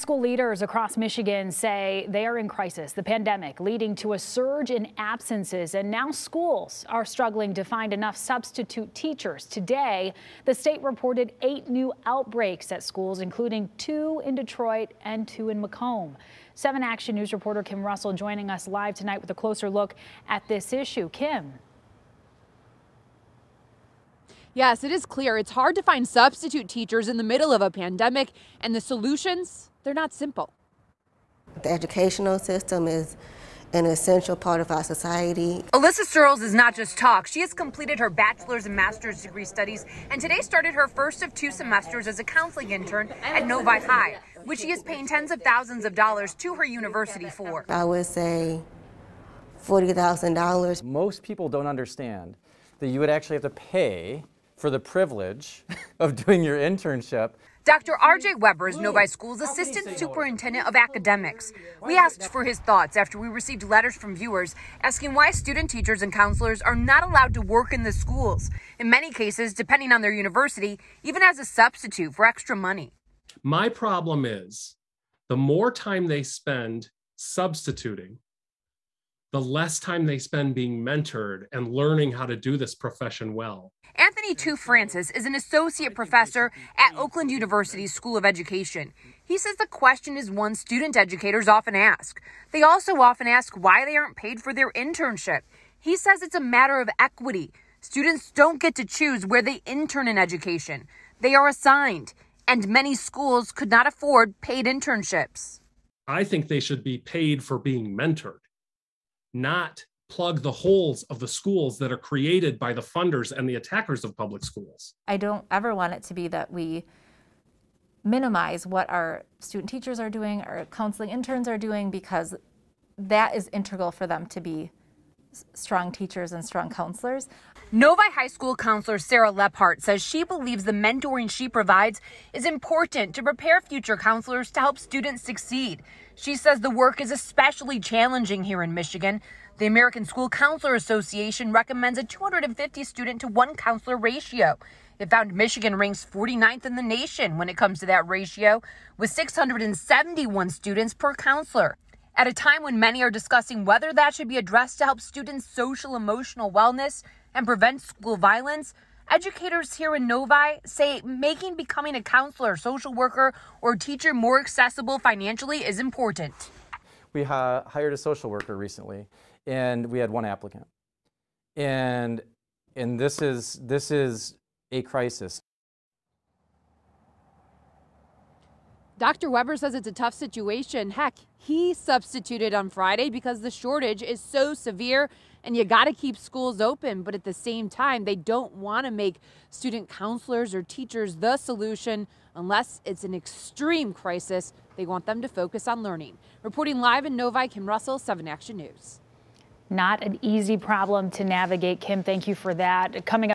School leaders across Michigan say they are in crisis. The pandemic leading to a surge in absences, and now schools are struggling to find enough substitute teachers. Today, the state reported 8 new outbreaks at schools, including 2 in Detroit and 2 in Macomb. 7 Action News reporter Kim Russell joining us live tonight with a closer look at this issue. Kim. Yes, it is clear it's hard to find substitute teachers in the middle of a pandemic, and the solutions, they're not simple. The educational system is an essential part of our society. Alyssa Searles is not just talk. She has completed her bachelor's and master's degree studies and today started her first of 2 semesters as a counseling intern at Novi High, which she is paying tens of thousands of dollars to her university for. I would say $40,000. Most people don't understand that you would actually have to pay for the privilege of doing your internship. Dr. R.J. Weber is Novi School's Assistant Superintendent of Academics. We asked for his thoughts after we received letters from viewers asking why student teachers and counselors are not allowed to work in the schools. In many cases, depending on their university, even as a substitute for extra money. My problem is the more time they spend substituting, the less time they spend being mentored and learning how to do this profession well. Anthony Tu Francis is an associate professor at Oakland University's School of Education. He says the question is one student educators often ask. They also often ask why they aren't paid for their internship. He says it's a matter of equity. Students don't get to choose where they intern in education. They are assigned, and many schools could not afford paid internships. I think they should be paid for being mentored, not plug the holes of the schools that are created by the funders and the attackers of public schools. I don't ever want it to be that we minimize what our student teachers are doing, our counseling interns are doing, because that is integral for them to be strong teachers and strong counselors. Novi High School counselor Sarah Lephart says she believes the mentoring she provides is important to prepare future counselors to help students succeed. She says the work is especially challenging here in Michigan. The American School Counselor Association recommends a 250 student to 1 counselor ratio. It found Michigan ranks 49th in the nation when it comes to that ratio, with 671 students per counselor. At a time when many are discussing whether that should be addressed to help students' social emotional wellness and prevent school violence, educators here in Novi say making becoming a counselor, social worker, or teacher more accessible financially is important. We hired a social worker recently, and we had 1 applicant. And this is a crisis. Dr. Weber says it's a tough situation. Heck, he substituted on Friday because the shortage is so severe and you got to keep schools open. But at the same time, they don't want to make student counselors or teachers the solution unless it's an extreme crisis. They want them to focus on learning. Reporting live in Novi, Kim Russell, 7 Action News. Not an easy problem to navigate. Kim, thank you for that. Coming up.